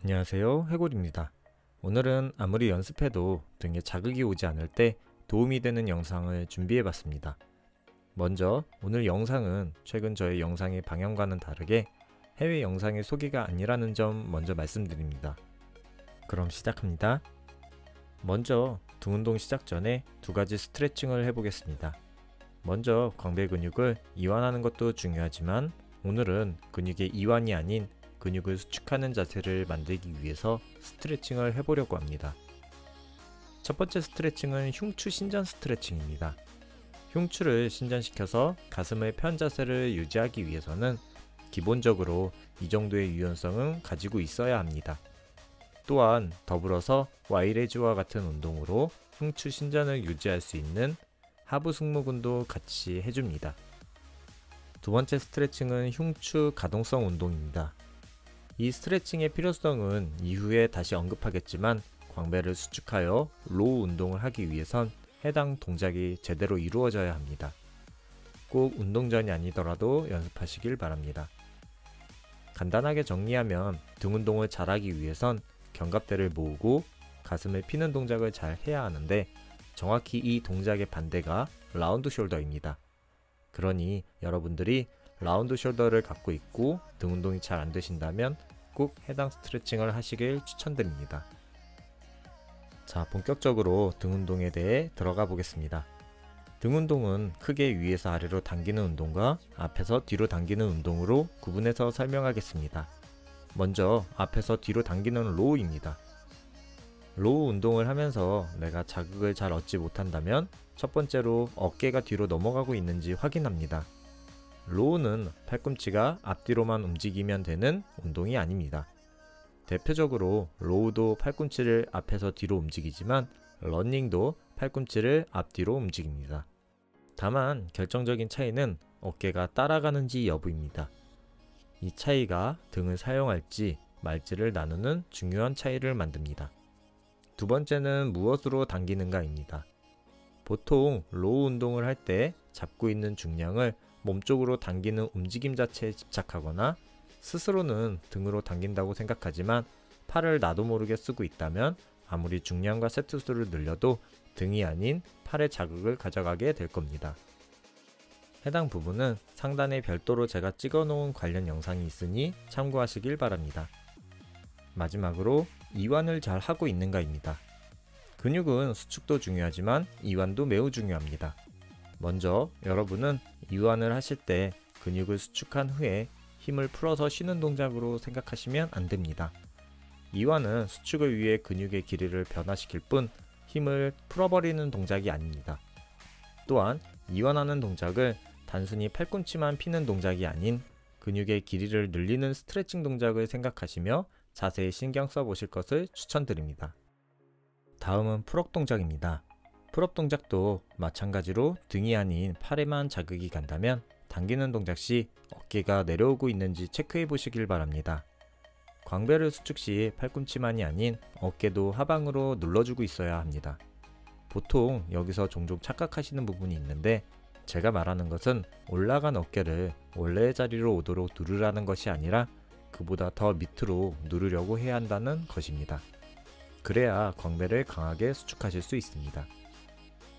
안녕하세요, 해골입니다. 오늘은 아무리 연습해도 등에 자극이 오지 않을 때 도움이 되는 영상을 준비해봤습니다. 먼저 오늘 영상은 최근 저의 영상의 방향과는 다르게 해외 영상의 소개가 아니라는 점 먼저 말씀드립니다. 그럼 시작합니다. 먼저 등 운동 시작 전에 두 가지 스트레칭을 해보겠습니다. 먼저 광배 근육을 이완하는 것도 중요하지만 오늘은 근육의 이완이 아닌 근육을 수축하는 자세를 만들기 위해서 스트레칭을 해보려고 합니다. 첫 번째 스트레칭은 흉추 신전 스트레칭입니다. 흉추를 신전시켜서 가슴을 편 자세를 유지하기 위해서는 기본적으로 이 정도의 유연성은 가지고 있어야 합니다. 또한 더불어서 와이레즈와 같은 운동으로 흉추 신전을 유지할 수 있는 하부 승모근도 같이 해줍니다. 두 번째 스트레칭은 흉추 가동성 운동입니다. 이 스트레칭의 필요성은 이후에 다시 언급하겠지만 광배를 수축하여 로우 운동을 하기 위해선 해당 동작이 제대로 이루어져야 합니다. 꼭 운동 전이 아니더라도 연습하시길 바랍니다. 간단하게 정리하면 등 운동을 잘하기 위해선 견갑대를 모으고 가슴을 피는 동작을 잘 해야 하는데 정확히 이 동작의 반대가 라운드 숄더입니다. 그러니 여러분들이 라운드 숄더를 갖고 있고 등 운동이 잘 안 되신다면 꼭 해당 스트레칭을 하시길 추천드립니다. 자, 본격적으로 등 운동에 대해 들어가 보겠습니다. 등 운동은 크게 위에서 아래로 당기는 운동과 앞에서 뒤로 당기는 운동으로 구분해서 설명하겠습니다. 먼저 앞에서 뒤로 당기는 로우입니다. 로우 운동을 하면서 내가 자극을 잘 얻지 못한다면 첫 번째로 어깨가 뒤로 넘어가고 있는지 확인합니다. 로우는 팔꿈치가 앞뒤로만 움직이면 되는 운동이 아닙니다. 대표적으로 로우도 팔꿈치를 앞에서 뒤로 움직이지만 러닝도 팔꿈치를 앞뒤로 움직입니다. 다만 결정적인 차이는 어깨가 따라가는지 여부입니다. 이 차이가 등을 사용할지 말지를 나누는 중요한 차이를 만듭니다. 두 번째는 무엇으로 당기는가입니다. 보통 로우 운동을 할 때 잡고 있는 중량을 몸쪽으로 당기는 움직임 자체에 집착하거나 스스로는 등으로 당긴다고 생각하지만 팔을 나도 모르게 쓰고 있다면 아무리 중량과 세트 수를 늘려도 등이 아닌 팔에 자극을 가져가게 될 겁니다. 해당 부분은 상단에 별도로 제가 찍어 놓은 관련 영상이 있으니 참고하시길 바랍니다. 마지막으로 이완을 잘 하고 있는가입니다. 근육은 수축도 중요하지만 이완도 매우 중요합니다. 먼저 여러분은 이완을 하실 때 근육을 수축한 후에 힘을 풀어서 쉬는 동작으로 생각하시면 안 됩니다. 이완은 수축을 위해 근육의 길이를 변화시킬 뿐 힘을 풀어버리는 동작이 아닙니다. 또한 이완하는 동작을 단순히 팔꿈치만 피는 동작이 아닌 근육의 길이를 늘리는 스트레칭 동작을 생각하시며 자세히 신경 써보실 것을 추천드립니다. 다음은 풀업 동작입니다. 풀업 동작도 마찬가지로 등이 아닌 팔에만 자극이 간다면 당기는 동작 시 어깨가 내려오고 있는지 체크해 보시길 바랍니다. 광배를 수축 시 팔꿈치만이 아닌 어깨도 하방으로 눌러주고 있어야 합니다. 보통 여기서 종종 착각하시는 부분이 있는데 제가 말하는 것은 올라간 어깨를 원래의 자리로 오도록 누르라는 것이 아니라 그보다 더 밑으로 누르려고 해야 한다는 것입니다. 그래야 광배를 강하게 수축하실 수 있습니다.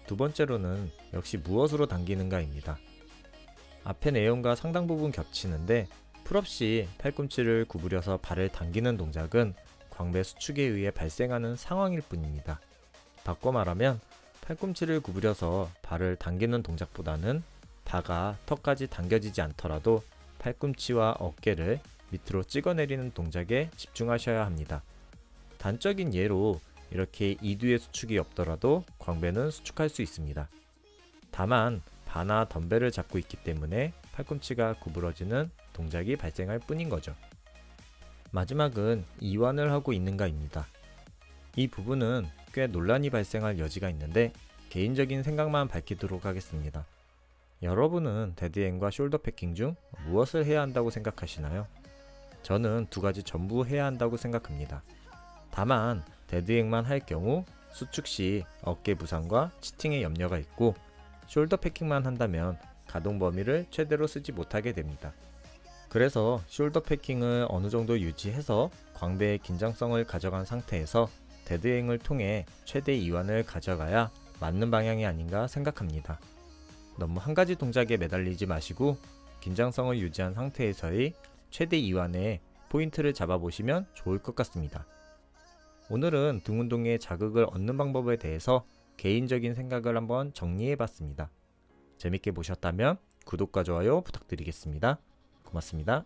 두 번째로는 역시 무엇으로 당기는가입니다. 앞의 내용과 상당 부분 겹치는데 풀업 시 팔꿈치를 구부려서 발을 당기는 동작은 광배 수축에 의해 발생하는 상황일 뿐입니다. 바꿔 말하면 팔꿈치를 구부려서 발을 당기는 동작보다는 바가 턱까지 당겨지지 않더라도 팔꿈치와 어깨를 밑으로 찍어내리는 동작에 집중하셔야 합니다. 단적인 예로 이렇게 이두의 수축이 없더라도 광배는 수축할 수 있습니다. 다만 바나 덤벨을 잡고 있기 때문에 팔꿈치가 구부러지는 동작이 발생할 뿐인 거죠. 마지막은 이완을 하고 있는가입니다. 이 부분은 꽤 논란이 발생할 여지가 있는데 개인적인 생각만 밝히도록 하겠습니다. 여러분은 데드행과 숄더 패킹 중 무엇을 해야 한다고 생각하시나요? 저는 두 가지 전부 해야 한다고 생각합니다. 다만 데드행만 할 경우 수축 시 어깨 부상과 치팅의 염려가 있고 숄더 패킹만 한다면 가동 범위를 최대로 쓰지 못하게 됩니다. 그래서 숄더 패킹을 어느 정도 유지해서 광배의 긴장성을 가져간 상태에서 데드행을 통해 최대 이완을 가져가야 맞는 방향이 아닌가 생각합니다. 너무 한 가지 동작에 매달리지 마시고 긴장성을 유지한 상태에서의 최대 이완에 포인트를 잡아보시면 좋을 것 같습니다. 오늘은 등 운동에 자극을 얻는 방법에 대해서 개인적인 생각을 한번 정리해봤습니다. 재밌게 보셨다면 구독과 좋아요 부탁드리겠습니다. 고맙습니다.